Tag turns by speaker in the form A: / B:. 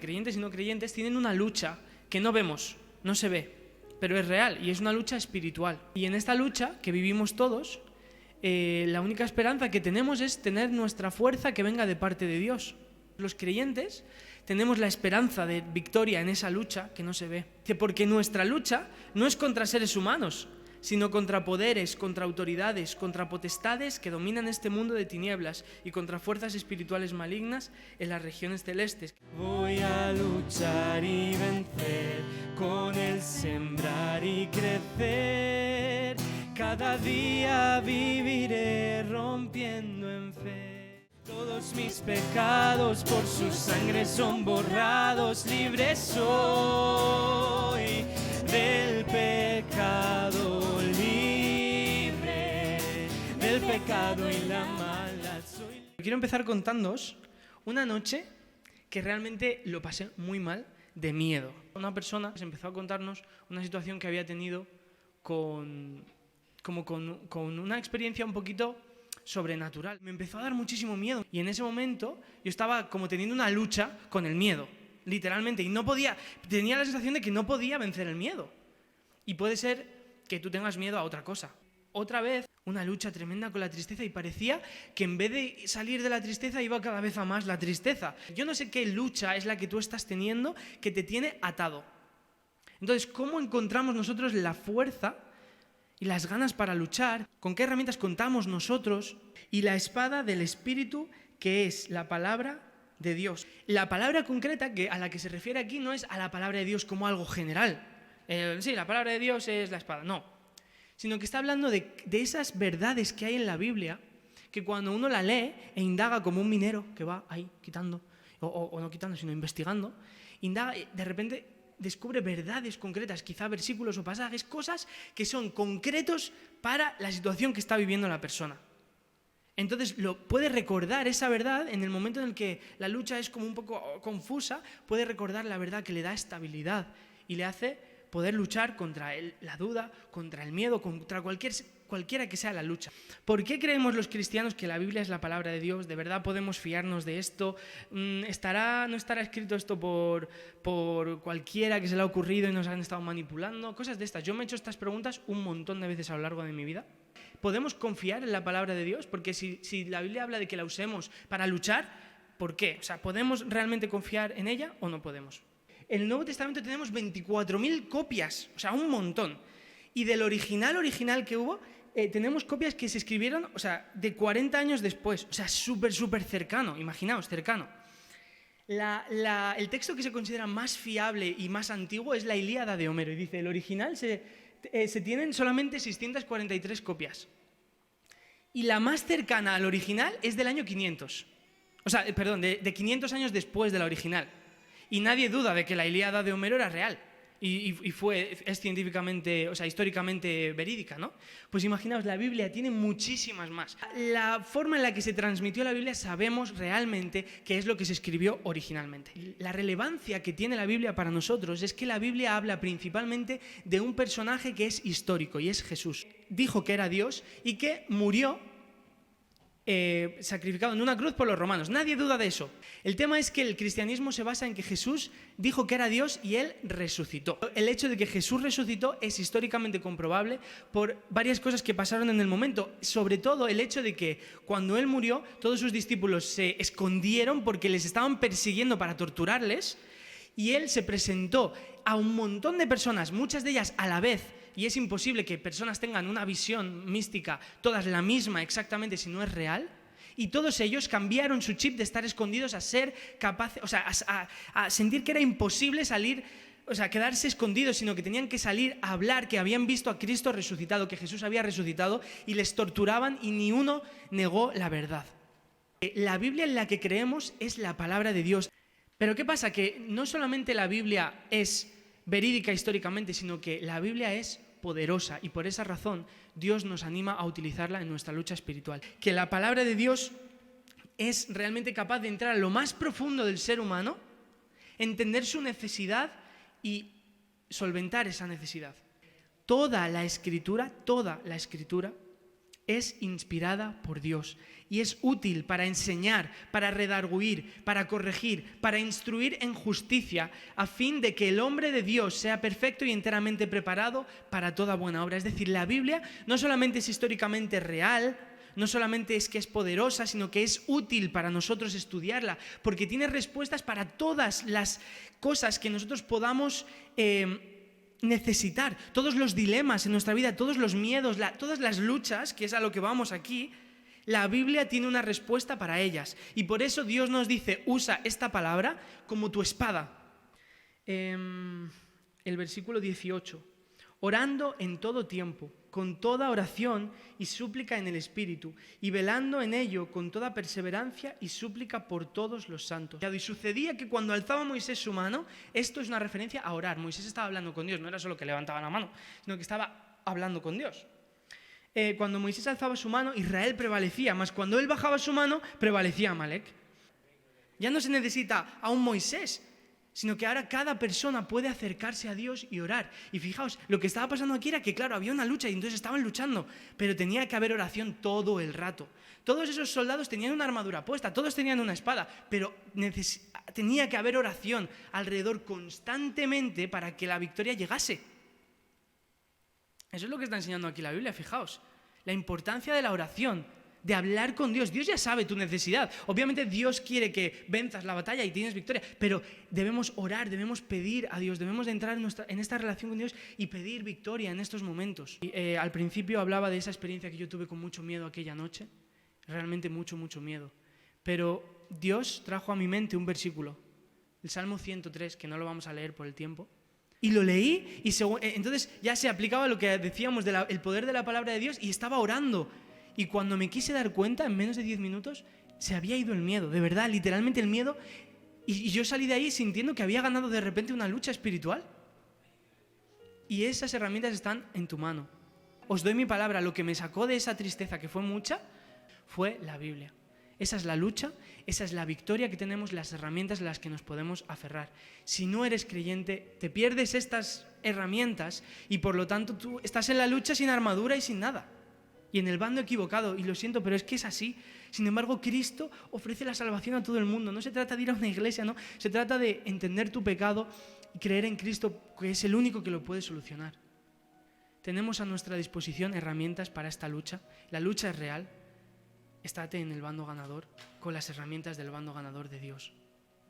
A: Creyentes y no creyentes tienen una lucha que no vemos, no se ve, pero es real y es una lucha espiritual. Y en esta lucha que vivimos todos, la única esperanza que tenemos es tener nuestra fuerza que venga de parte de Dios. Los creyentes tenemos la esperanza de victoria en esa lucha que no se ve. Porque nuestra lucha no es contra seres humanos, sino contra poderes, contra autoridades, contra potestades que dominan este mundo de tinieblas y contra fuerzas espirituales malignas en las regiones celestes.
B: Voy a luchar y vencer, con el sembrar y crecer. Cada día viviré rompiendo en fe. Todos mis pecados por su sangre son borrados. Libre soy del pecado, libre del pecado y la maldad.
A: Quiero empezar contándoos una noche que realmente lo pasé muy mal de miedo. Una persona se empezó a contarnos una situación que había tenido con una experiencia un poquito sobrenatural. Me empezó a dar muchísimo miedo y en ese momento yo estaba como teniendo una lucha con el miedo, literalmente, y no podía, tenía la sensación de que no podía vencer el miedo. Y puede ser que tú tengas miedo a otra cosa. Otra vez, una lucha tremenda con la tristeza y parecía que en vez de salir de la tristeza iba cada vez a más la tristeza. Yo no sé qué lucha es la que tú estás teniendo que te tiene atado. Entonces, ¿cómo encontramos nosotros la fuerza y las ganas para luchar? ¿Con qué herramientas contamos nosotros? Y la espada del Espíritu, que es la palabra de Dios. La palabra concreta a la que se refiere aquí no es a la palabra de Dios como algo general. Sí, la palabra de Dios es la espada. No. Sino que está hablando de esas verdades que hay en la Biblia, que cuando uno la lee e indaga como un minero que va ahí quitando, o no quitando, sino investigando, indaga, de repente descubre verdades concretas, quizá versículos o pasajes, cosas que son concretos para la situación que está viviendo la persona. Entonces puede recordar esa verdad en el momento en el que la lucha es como un poco confusa, puede recordar la verdad que le da estabilidad y le hace poder luchar contra la duda, contra el miedo, contra cualquiera que sea la lucha. ¿Por qué creemos los cristianos que la Biblia es la palabra de Dios? ¿De verdad podemos fiarnos de esto? ¿No estará escrito esto por cualquiera que se le ha ocurrido y nos han estado manipulando? Cosas de estas. Yo me he hecho estas preguntas un montón de veces a lo largo de mi vida. ¿Podemos confiar en la palabra de Dios? Porque si la Biblia habla de que la usemos para luchar, ¿por qué? O sea, ¿podemos realmente confiar en ella o no podemos? En el Nuevo Testamento tenemos 24.000 copias, o sea, un montón. Y del original que hubo, tenemos copias que se escribieron, o sea, de 40 años después. O sea, súper cercano, imaginaos, cercano. El texto que se considera más fiable y más antiguo es la Ilíada de Homero. Y dice, el original se tienen solamente 643 copias. Y la más cercana al original es del año 500. O sea, perdón, de 500 años después de la original. Y nadie duda de que la Ilíada de Homero era real y es científicamente, o sea, históricamente verídica, ¿no? Pues imaginaos, la Biblia tiene muchísimas más. La forma en la que se transmitió la Biblia sabemos realmente qué es lo que se escribió originalmente. La relevancia que tiene la Biblia para nosotros es que la Biblia habla principalmente de un personaje que es histórico y es Jesús. Dijo que era Dios y que murió sacrificado en una cruz por los romanos. Nadie duda de eso. El tema es que el cristianismo se basa en que Jesús dijo que era Dios y Él resucitó. El hecho de que Jesús resucitó es históricamente comprobable por varias cosas que pasaron en el momento. Sobre todo el hecho de que cuando Él murió, todos sus discípulos se escondieron porque les estaban persiguiendo para torturarles y Él se presentó a un montón de personas, muchas de ellas a la vez. Y es imposible que personas tengan una visión mística, todas la misma exactamente si no es real, y todos ellos cambiaron su chip de estar escondidos a ser capaces, o sea, a sentir que era imposible salir, o sea, quedarse escondidos, sino que tenían que salir a hablar que habían visto a Cristo resucitado, que Jesús había resucitado, y les torturaban y ni uno negó la verdad. La Biblia en la que creemos es la palabra de Dios. Pero ¿qué pasa? Que no solamente la Biblia es verídica históricamente, sino que la Biblia es poderosa y por esa razón Dios nos anima a utilizarla en nuestra lucha espiritual. Que la palabra de Dios es realmente capaz de entrar a lo más profundo del ser humano, entender su necesidad y solventar esa necesidad. Toda la escritura es inspirada por Dios y es útil para enseñar, para redarguir, para corregir, para instruir en justicia, a fin de que el hombre de Dios sea perfecto y enteramente preparado para toda buena obra. Es decir, la Biblia no solamente es históricamente real, no solamente es que es poderosa, sino que es útil para nosotros estudiarla, porque tiene respuestas para todas las cosas que nosotros podamos necesitar, todos los dilemas en nuestra vida, todos los miedos, todas las luchas, que es a lo que vamos aquí. La Biblia tiene una respuesta para ellas, y por eso Dios nos dice: usa esta palabra como tu espada. El versículo 18: orando en todo tiempo, con toda oración y súplica en el Espíritu, y velando en ello con toda perseverancia y súplica por todos los santos. Y sucedía que cuando alzaba Moisés su mano, esto es una referencia a orar. Moisés estaba hablando con Dios, no era solo que levantaba la mano, sino que estaba hablando con Dios. Cuando Moisés alzaba su mano, Israel prevalecía, mas cuando él bajaba su mano, prevalecía Amalek. Ya no se necesita a un Moisés, sino que ahora cada persona puede acercarse a Dios y orar. Y fijaos, lo que estaba pasando aquí era que, claro, había una lucha y entonces estaban luchando, pero tenía que haber oración todo el rato. Todos esos soldados tenían una armadura puesta, todos tenían una espada, pero tenía que haber oración alrededor constantemente para que la victoria llegase. Eso es lo que está enseñando aquí la Biblia, fijaos. La importancia de la oración, de hablar con Dios. Dios ya sabe tu necesidad. Obviamente Dios quiere que venzas la batalla y tienes victoria, pero debemos orar, debemos pedir a Dios, debemos de entrar en esta relación con Dios y pedir victoria en estos momentos. Y, al principio hablaba de esa experiencia que yo tuve con mucho miedo aquella noche, realmente mucho miedo. Pero Dios trajo a mi mente un versículo, el Salmo 103, que no lo vamos a leer por el tiempo. Y lo leí y entonces ya se aplicaba lo que decíamos del poder de la palabra de Dios, y estaba orando. Y cuando me quise dar cuenta, en menos de 10 minutos, se había ido el miedo, de verdad, literalmente el miedo. Y yo salí de ahí sintiendo que había ganado de repente una lucha espiritual. Y esas herramientas están en tu mano. Os doy mi palabra, lo que me sacó de esa tristeza, que fue mucha, fue la Biblia. Esa es la lucha, esa es la victoria que tenemos, las herramientas en las que nos podemos aferrar. Si no eres creyente, te pierdes estas herramientas y por lo tanto tú estás en la lucha sin armadura y sin nada. Y en el bando equivocado, y lo siento, pero es que es así. Sin embargo, Cristo ofrece la salvación a todo el mundo. No se trata de ir a una iglesia, no. Se trata de entender tu pecado y creer en Cristo, que es el único que lo puede solucionar. Tenemos a nuestra disposición herramientas para esta lucha. La lucha es real. Estate en el bando ganador, con las herramientas del bando ganador de Dios.